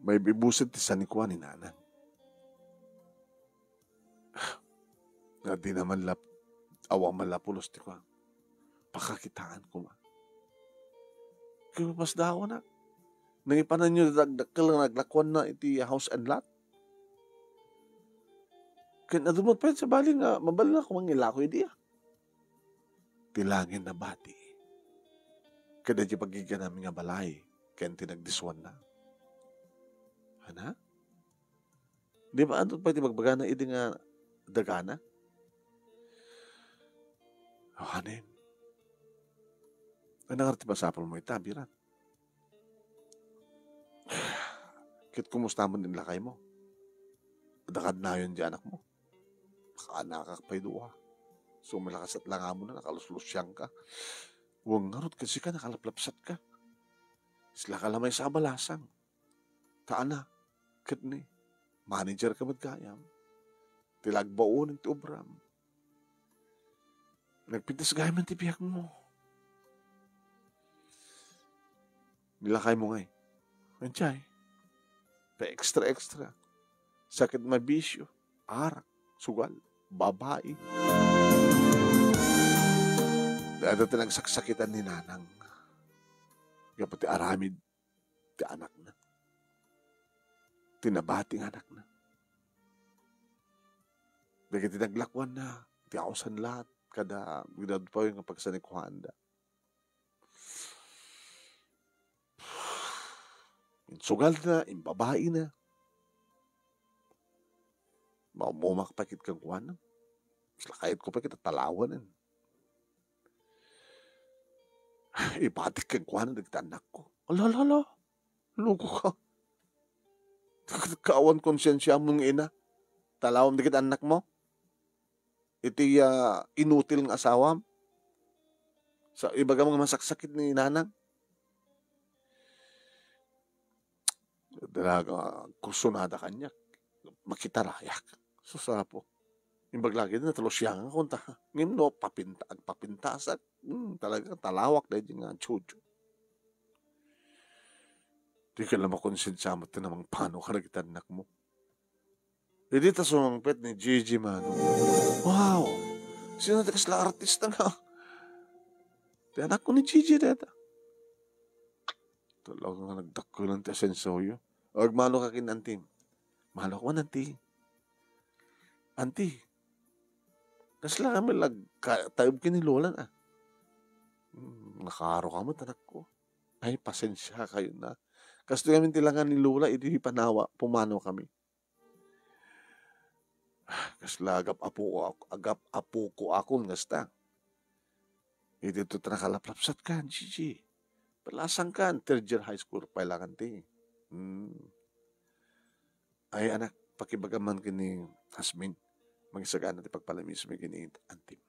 May bibusit ti sanikwa ni nanang. Nga di naman awang malapulos ti kwa. Pakakitaan ko ma. Kaya mas daw na. Nangipanan nyo dagdakal nga naglakwan na iti house and lot. Kaya nadumot pa sa bali nga, mabal na kung mangilako idi Tilangin na bati. Kada di pagigan namin nga balay, kaya tinagdiswan na. Hana? Di ba ano pa iti magbaga na idi nga dagana? Hanin. Ano nga iti pasapol mo itabiran? Kit kumusta mo din lakay mo? Dakad na yun di anak mo. Nakaanak ka pa'y duwa. So malakas at langa mo na, nakaluslusyang ka. Huwag ngarot kasi ka, nakalaplapsat ka. Sila ka lamay sa abalasang. Taana, kit ni, manager ka magkayam. Tilagbaon ng tiubram. Nagpintas gaya man tibiyak mo. Nilakay mo ngay. Anjay. Extra. Sakit mabisyo, arak, sugal, babae. Dahil ito nagsaksakitan ni nanang. Kaya pati aramid, ti anak na. Tinabating anak na. Dahil tinaglakwan na, ti ausan lahat, kada ginad pa yung pagsanikuhanda. Sugal na, babae na. Maumakpakit kang kuwanan. Kahit ko pa kita talawanan. Ipatik kang kuwanan, nagtanak ko. Alala, luko ka. Kaawan konsensya mong ina. Talawam dikit anak mo. Iti inutil ng asawam. Sa ibaga mga masaksakit ni nanang. Dalaga kursunada kanya. Makitarayak. Susapo. Imbag lagi na talusyang kunta. Ngayon no, papintasak. Talaga talawak dahil nga chujo. Di ka lang makonsensya mo namang paano ka nagitanak mo. Hindi ta sumangpet ni Gigi Mano. Wow! Sino na kasla artista nga? Di anak ko ni Gigi deta. Talagang nagdakko lang ta sensoyo. Huwag malo ka kin antim. Malo ko man anti. Anti. Kasla kami tayo kinilulan ah. Nakaro ka mo tanak ko. Ay, pasensya kayo na. Kasi kami tilangan ni Lola, hindi panawa, pumano kami. Kasla agap apo ko akong ngasta. Hindi ito nakalaplapsat ka, Gigi. Palasang ka, third year high school, pailangan ti. Ay, anak, pakibagaman kini Asmin. Mag-isagaan natin pagpalamis may kini antim.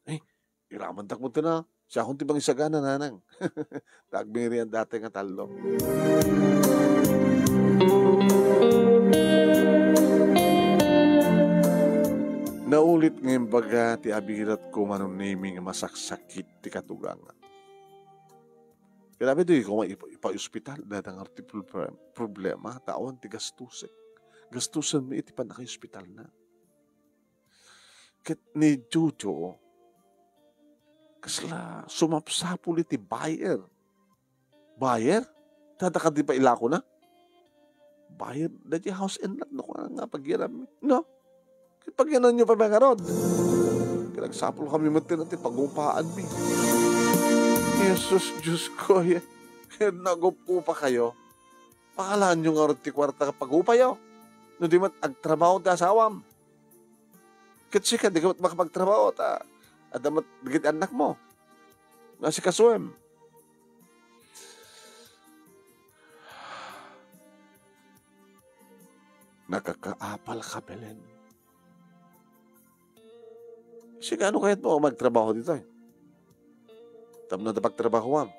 Ay, iramantak mo ito na. Siya akong tibang isagana, nanang. Tagbiri ang dati nga talo. Naulit ngayon baga ti abirat ko manong naming masaksakit ti katugangan. Kaya ito kung ipa-hospital datang arti problema, tawan ti gastusek. Gastusan mo iti pa naka-hospital na. Kat ni Jojo, kasla sumapsapul iti buyer. Buyer? Tadaka di pa ilako na? Buyer, dati house and lot no nga pagyaram. No? Pagyanan nyo pa mga rod. Kinagsapul kami matin natin pag-upaan mi. Jesus, Diyos ko, nagupo pa kayo. Pakalaan nyo nga rod ti kwarta ka pag-upayo. No di mat agtrabaho ti asawam. Kasi ka, di ka makapagtrabaho ta. Adamat bigit anak mo. Nasi kasuem. Nakakaapal ka, Belen. Kasi gaano kahit mo magtrabaho dito eh. Tam na pagtrabaho am.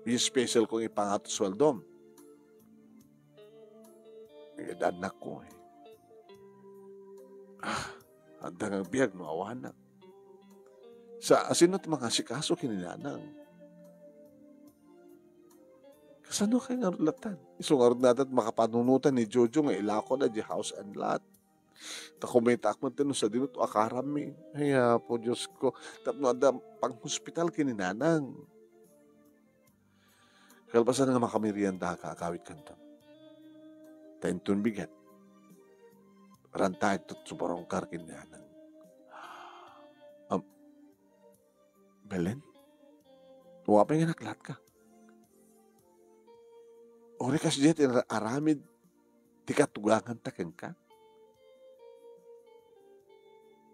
Yung special kong ipangato swaldom. Anak ko eh. Handa nga biyag no awanak. Sa asino ti mga sikaso kininanang. Kasano kayo nga rulatan? Isungarod natin makapanunutan ni Jojo nga ilako na di house and lot. Takumitak man tinong sa dinot akarami. Ay po Diyos ko. Tapno ada pang-hospital kininanang. Kalpasan nga makamirianda kakawit kanto. Taintun bigat. Rantay tot subarongkar kininanang. Belen? Wapay nga naklat ka. Ori kas jet aramid ti katugangan taken ka.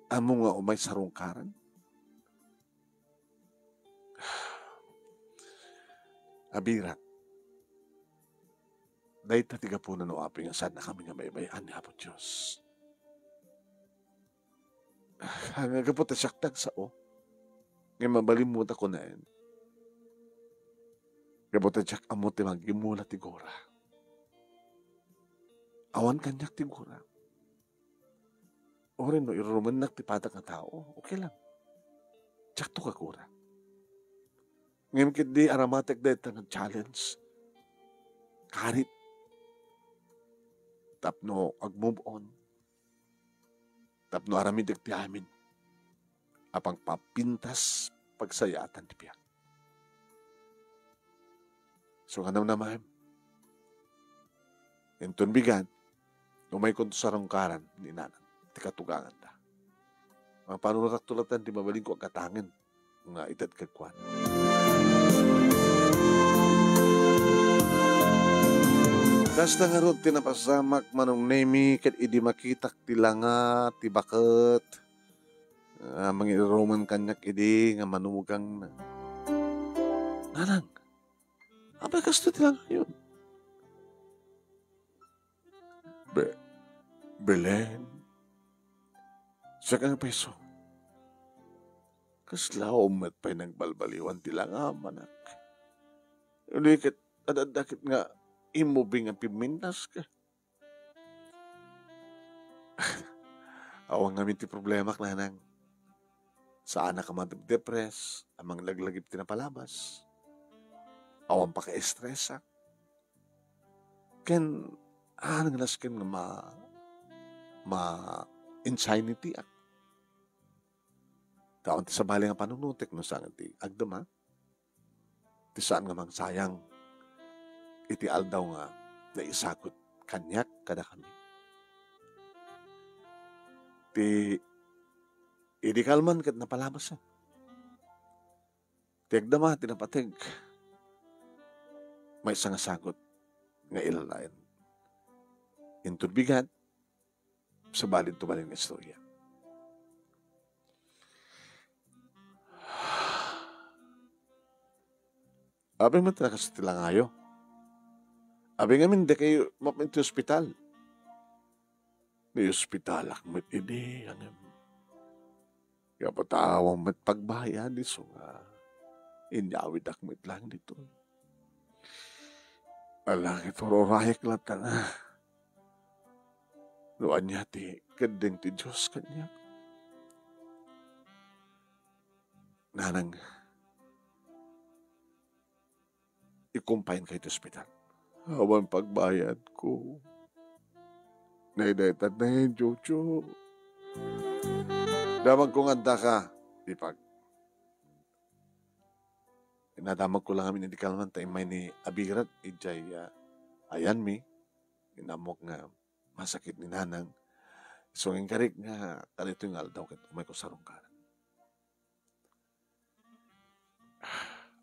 Amo nga umay sarungkaran. Abirat. Dahil ta tiga po na no aping saan na kami nga baybayan ni Apo Diyos. Hanga ka po tasyaktak sa o. Ngayon mabalimuta ko na yan. Kapot tayak amo ti magimula ti gora. Awan kanyak ti gora. O rin no, irumanak ti patak na tao. Okay lang. Tsak to ka gora. Ngayon kiti aramatek dahil ng challenge. Karit. Tapno ag-move on. Tapno aramitek ti amin. Apang papintas pagsayatan ti piyak. So kanam naman. Entun bigan. Umay kunto sa rongkaran ni nanang. Ti katugangan ta. Ang panunatak tulatan ti mabaling ko agkatangin. Nga itad kagkuhan. Kasta nga ron tinapasamak manong nemi ket idi makitak ti langa ti baket. Mangiroman kanyak idi nga manugang na. Nanang, abay kasto ti langa yun. Belen, siya kang peso. Kasla umat pa'y nagbalbaliwan ti langa manak. Hindi ket adadakit nga imubing ang pimintas ka. Awang namin ti problema nanang. Saan na ka madep-depres, amang laglagip ti napalabas. Awang pa ka-estresa. ken nas ken nga ma insanity ak. Kaon ti sabali nga panunutik no sa ti agdama. Ti saan nga magsayang iti aldaw nga naisakot kanyak kada kami. Ti idikalman kat napalabas sa. Ti agdama ti napateg may isang sagot nga ilalayan. Intud bigat sa balid tubalin nga istorya. Abi mo talaga sa tilangayo. Abi nga min, di kayo mapinti hospital. May hospital akmet ini. Kaya patawang mat pagbayan di so nga. Inyawid akmet lang dito. Alang ito rorayak lang ka na. Noan niya ti kadeng ti Diyos kanya. Nanang ikumpain kayo sa ospital. Awan pagbayad ko. Naidaytad na yun, Jojo. Damag kong anda ka, ipag. Inadamag ko lang kami nidikal man tayo may ni Abirat, ijay ayan mi. Inamok nga masakit ni nanang. So, ang karik nga, kalito yung aldaw kat umay ko sarong karan.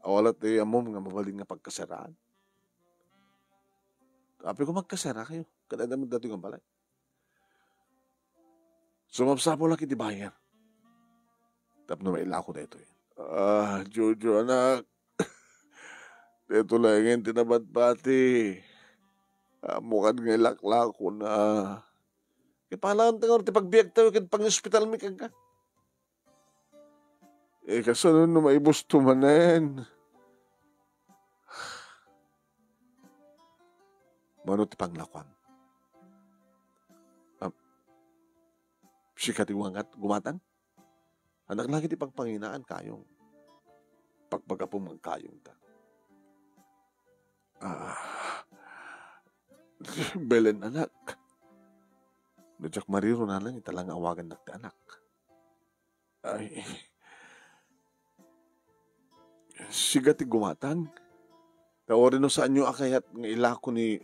Awalat ay amom nga mabaling nga pagkasaraan. Api ko magkasara kayo. Kadadamod dati nga balay. Sumapsapo lang kiti bayan. Tapno maila ko dito eh. Jojo anak. Dito lang yung tinabat-bati. Mukan nga ilakla ko na. Kaya palang tangar, tipagbiyak tayo kaya pang-hospital mi kag ka. Kaso nun maibos tumanen. Mano ti panglakwam. Sikat gumatang. Anak lagi ti pagpanginaan kayong. Pagpagapong kayong ta. Belen anak. Nadyak mariro na lang italang awagan na ti anak. Ay. Siga ti gumatang. Tawarin no saan nyo akayat ng ilako ni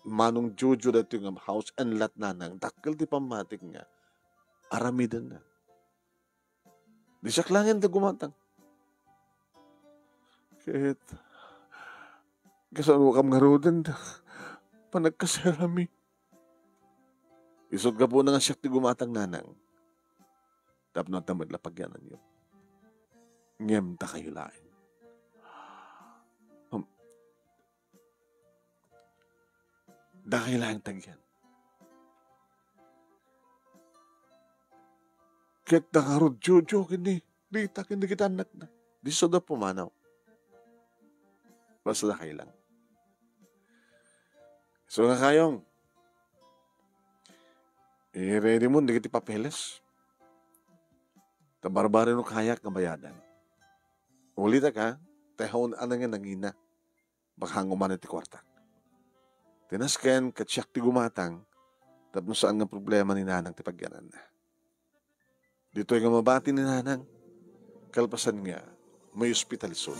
Manong Jojo dati ng house and lot na nang dakil ti pamatik nga. Aramidan na. Di siya klangin ti gumatang. Kahit kasano kam nga roden panagkasarami. Isod ka po na nga siya ti gumatang nanang. Tapos natamad lapagyanan yun. Ngem ta kayo lain. Dahil lang tagyan. Kahit nakarod Jojo kini. Rita kini kita anak na. Di so na pumanaw. Basta na kayo lang. So nga kayong. Ready mo, hindi kita papeles. Tabarbari no kayak ng bayadan. Ulita ka, tehon anang nga nangina. Baka nguman iti kwarta. Tinasken, katsyak ti gumatang, tapos saan nga problema ni nanang ti pagyanan na. Dito nga mabati ni nanang, kalpasan nga, may hospitalisod.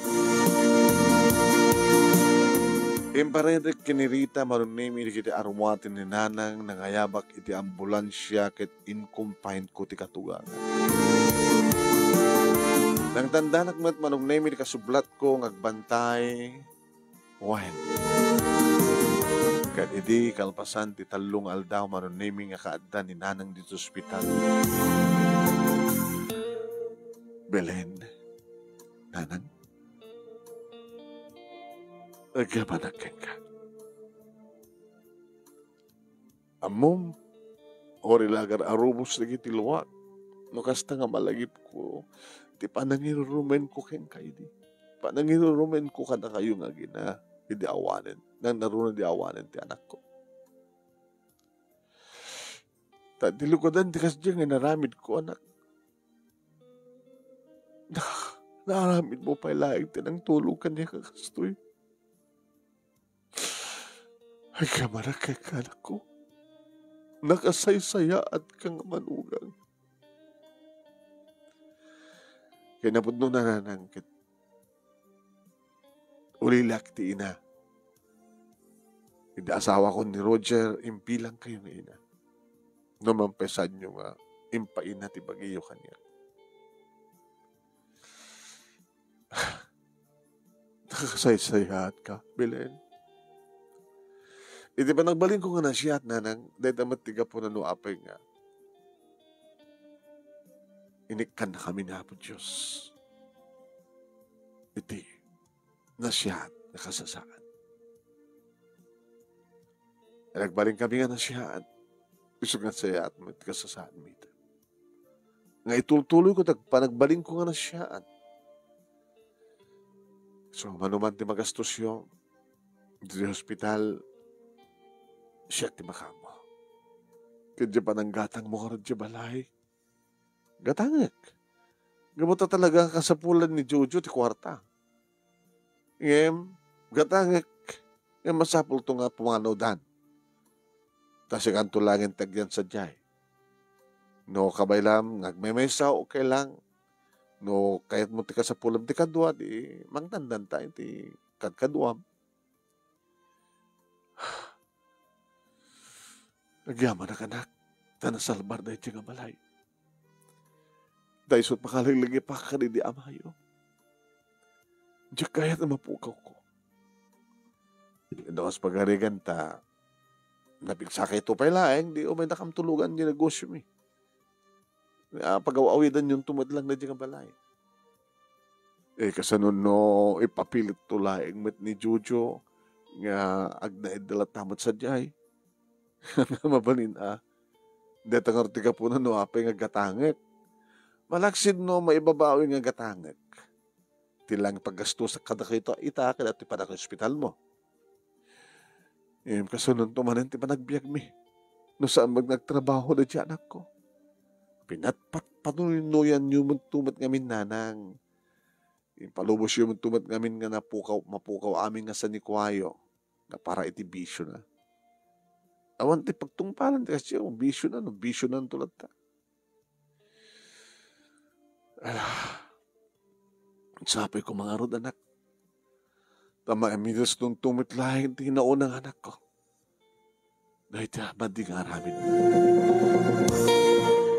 Imparendik kinirita marunimi di kiti arumuatin ni nanang nangayabak iti ambulansya ket inconfined ko ti katugang. Nang tanda nakmat manunimi di kasublat ko ngagbantay, wen. Kat iti kalpasan ti talong aldaw manunimi nga kaadda ni nanang dito ospital. Belen, nanang, agyamanagkan ka. Amom, ori lagar arubos lagi ti luwak. Nukasta nga malagip ko, ti panangirurumen ko ken kayo di. Panangirurumen ko kada kayo nga gina, hindi awanin. Nang narunan di awanin ti anak ko. Dilukodan ti kasdya nga naramid ko anak. Naramid mo pa ilaig ti nang tulog kanya kakastoy. Ay kamara kay kanak ko. Nakasaysaya at kang manugang. Kaya napudno na nanang ulilak ti ina. Hindi asawa ko ni Roger, impilang kayo ng ina. Namampesan nyo nga, impaina ti bagiyo kanya. Nakakasaysayat ka, Belen. Iti pa nagbalin ko nga na siya at nanang, dahil naman tiga po na nuapay nga. Inikkan na kami na po Diyos. Iti, na siya at nakasasaan. Nagbalin kami nga na siya at gusto nga saya at may kasasaan mo ito. Nga itultuloy ko, panagbalin ko nga na siya at so manuman ti magastos yung di hospital, siya ti makamo. Kaya pa ng gatang mo karad di balay. Gatangek. Gamuta talaga kasapulan ni Jojo ti kwarta. Ngem, gatangek. Ngem masapul to nga pumanaw dan. Tas yung antulangin tagyan sa jay. No kabaylam, ngagmemesa okay lang. No kahit mo ti kasapulan ti kadwa, di mangtandan tayo ti kadkadwam. Nagyaman na kanak. Tanasalbar na iti nga balay. Dahil sut makalalagi pa ka di amayo. Diyak kaya na mapukaw ko. Doos pagarigan ta, napigsa kay ito pa ilaeng, di umay nakamtulugan yung negosyo mi. Pag-awawidan yung tumadlang na diyang balay. Kasanon no, ipapilit to laeng met ni Jojo, nga agnaid dala tamot sa jay. Mabalin Deta nga ka po na no, apay nga gatangek. Malaksid no, maibabawi nga gatangek. Tilang paggasto sa kadakito, itakin at ipanak hospital mo. Kasunod tumanan, ti panagbiag mi. No saan nagtrabaho na dyan ako. Pinatpat panunuyan yung tumat ngamin nanang. Palubos yung tumat ngamin nga mapukaw amin nga sa nikwayo. Na para itibisyo na. Awan ti pagtungpalan ti kasi yung bisyo na, no? Bisyo na tulad ta. Sapay ko mga rod, anak. Tama, emidas nung tumitlahin ti naunang anak ko. Dahil ti madi nga ramin.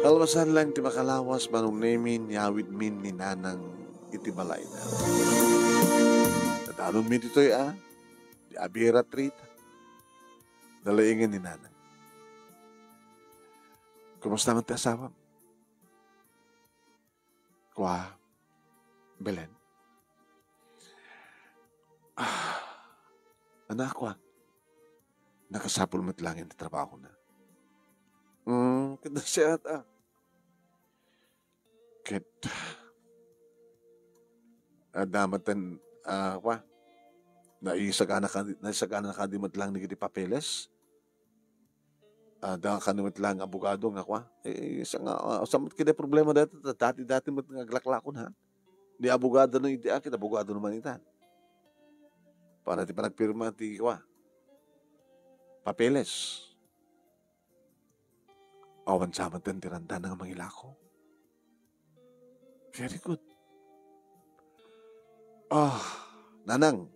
Alwasan lang ti makalawas manong nemin yawid min ni nanang itibalay na. Natanon min ito'y di abira trita. Dalaingin ni nanang. Kumusta man ti asawa? Kwa, Belen. Anak ko, nakasapul mo't lang yung trabaho na. Kita siya at Kit, damatan, naisagana ka di mo't lang nagiti papeles. Da kanimot lang abogado nga kwa. Samot kita problema dati mo't naglaklakon ha. Di abogado no iti akit, abogado naman itan. Para ti panagpirma ti kwa. Papeles. Awan samat ang tiranda ng mga ilako. Very good. Nanang,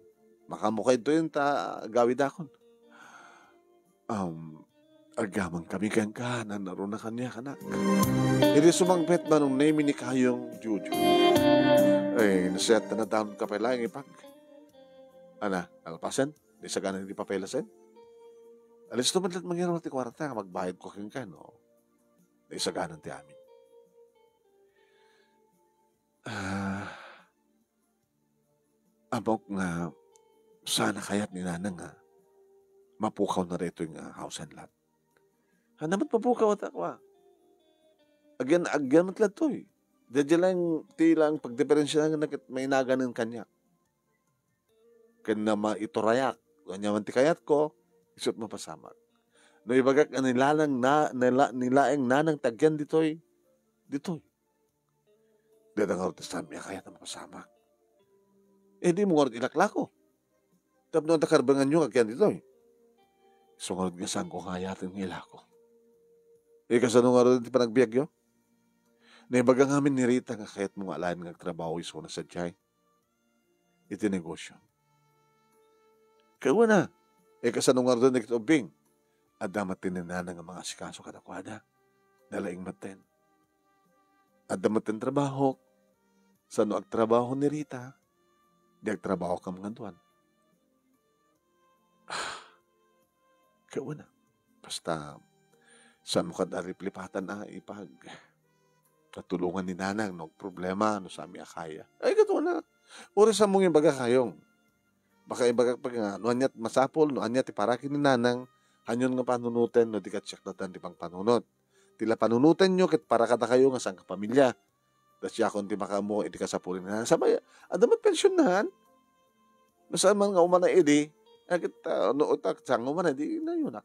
makamukha ito yung gawid akon. Agamang kami kang kahanan, naroon na kanya kanak. Hindi sumangbet ba nung name ni kayong Jojo? Naset na down ka pa lang ipag. Alpasan? Di sa ganan hindi papelasan? Alis naman lang mangyari ti kwarta, magbayad ko kang kan, no? Di sa ganan ti amin. Amok nga, sana kaya't ni nanang mapukaw na rito yung house and lot. Naman papukaw at ako. Agyan matlat to eh. Dadya lang, tilang pagdiferensya nga may naganin kanya. Kaya maitorayak. Kanya man ti kayat ko, isot mapasamak. No ibagak nilaeng nanang tagyan ditoy. Dito nga rin sa miya kaya na mapasamak. Di mo nga rin ilaklako. Tapos nung takarbangan nyo kagyan ditoy. Sungarod nga saan ko kayatin ng ila ko. Kasano nga rin di pa nagbiagyo? Naibaga nga ni Rita nga kahit mga alayan nga trabaho iso na sa jay. Iti negosyo. Kaya na. Kasano nga rin nagtubing. At damat tinanana nga mga asikaso kadakwada. Nalaing maten. At damat tin trabaho. Sano ag trabaho ni Rita. Di ag trabaho ka mga duwan. Kaya na. Basta saan mo ka dariplipatan ipag natulungan ni nanang no problema no sa mi akaya. Gato na. Uri sa mong ibaga kayong. Baka ibaga pag nga, no anyat masapol, no anyat iparakin ni nanang, hanyon nga panunutin, no di ka check na di pang panunot. Tila panunutin nyo, kit para kada kayo nga sang kapamilya. Das siya kung di baka mo, iti ka sa pulin na. Sabay, adamat pensyonahan. No saan man nga umana edi, agit no utak, sang umana, di na yun na.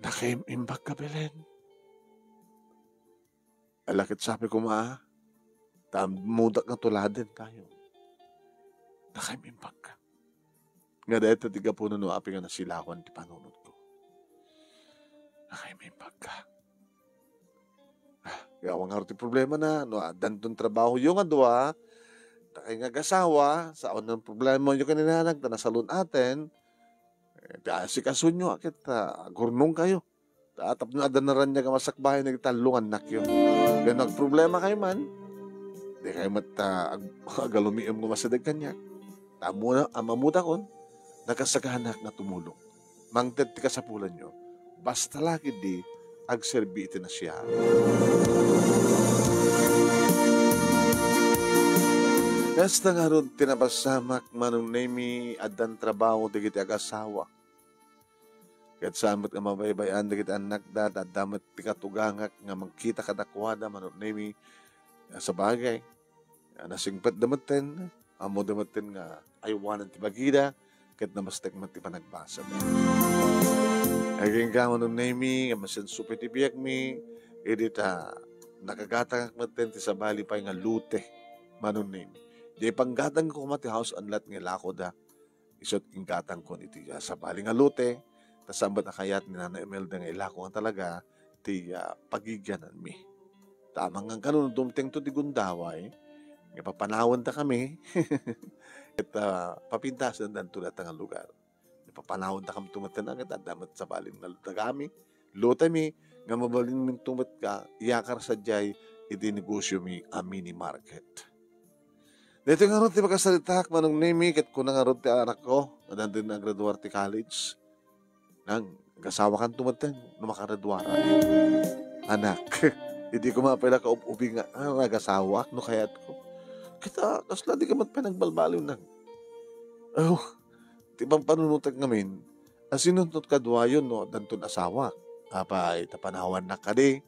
Nakaimbag ka, Belen. Alakit sabi ko mudak na tuladin tayo. Nakaimbag ka. Nga dahil tatiga po no api nga nasilawan di panunod ko. Nakaimbag ka. Kaya nga rin problema na, no, dantong trabaho yung adwa, nakay nga gasawa, sa unang problema yung kanina nagtanasalun atin, si kasunyo, akit, gurnong kayo. Atap na adanaran niya ka masakbahay nagtalungan nak yun. Kaya nagproblema kayo man, di kayo agalumiam ko masadag kanya. Tamo na, amamuta kon, nakasagahanak na tumulong. Mangted ti kasapulan nyo, basta lagi di, agserbi iti na siya. Kasta nga ron tinapasamak manong nemi adan trabaho digiti agasawa. Kat samot nga mabaybayan digiti anak dat at damat tikatugangak nga magkita kadakwada manong nemi sa bagay. Nasingpet damaten, amo damaten nga aywanan ti bagida kat namastek man ti panagbasa. Aging ka manong nemi nga masensupe ti biyak mi edita nakagatang maten ti sabali pa nga lute manong nemi. Di panggatang ko mati house unlat nga lako da isot inggatang ko iti sa baling alute tasambat akayat ni Nana Imelda nga ilako nga talaga ti pagigyanan mi. Tamang nga kanon dumteng to di gundaway nga papanawan ta kami at papintasan dan tulat nga lugar. Papanahon ta kami tumatanang at damat sa baling naluta kami luta mi nga mabalin min tumat ka iyakar sa jay iti negosyo mi a mini market. Dito nga ron ti makasalitak manong nemi kat ko na nga ron ti anak ko na nandun na graduar ti college. Nang kasawa kan tumatan na makaraduara. Anak, hindi ko mapala ka ubi nga nagasawa no kayat ko. Kita, kasla di ka mat pinagbalbaliw nang. Oh, ti bang panunutag ngamin, asinuntot ka duwayon no, dantun asawa. Apay, tapanawan na ka di.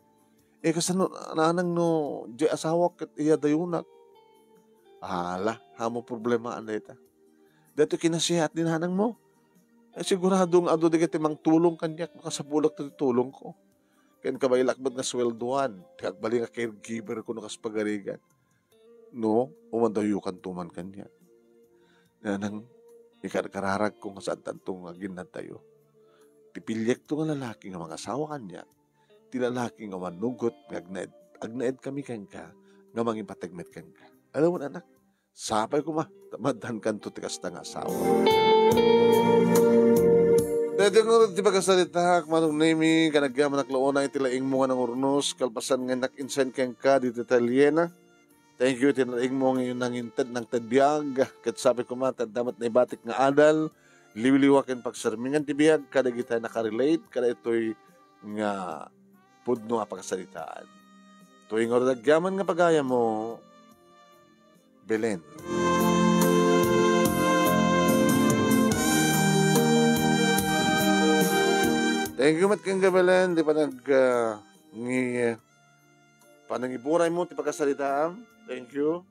Kasano, nanang no, di asawa kat iya dayunak. Hala, hamo problema aneta. Dito kinasihat din hanang mo. Siguradong ado di kiti mang tulong kanyak makasabulak na tulong ko. Kaya kabay lakbad nga sweldoan. Kaya bali nga caregiver ko nakaspagarigan. No, umandayukan tuman kanyak. Nanang ikararag ko nga saan tantong ginad tayo. Tipilyak to nga lalaki nga mga asawa kanya. Ti lalaki nga manugot nga agnaed kami kanka nga mangipatagmet kanka. Alam mo anak, sapay ko tamadan kanto tikas na nga asawa. Dito nga rin tiba kasalitak, manong nemi, kanagyaman nakloona itilaing mo nga ng urnos, kalpasan nga nakinsen keng ka dito Italiana. Thank you, tinaing mo ngayon ng inted ng tadbiyag. Kat sabi ko damat na ibatik nga adal, liwiliwakin pagsarmingan tibiyag, kada kita nakarelate, kada ito'y nga pudno nga pagkasalitaan. Tuwing oradagyaman nga pagaya mo, Belen. Thank you mat kang Belen. Di pa panangiburay mo, ti pagkasalitaan. Thank you.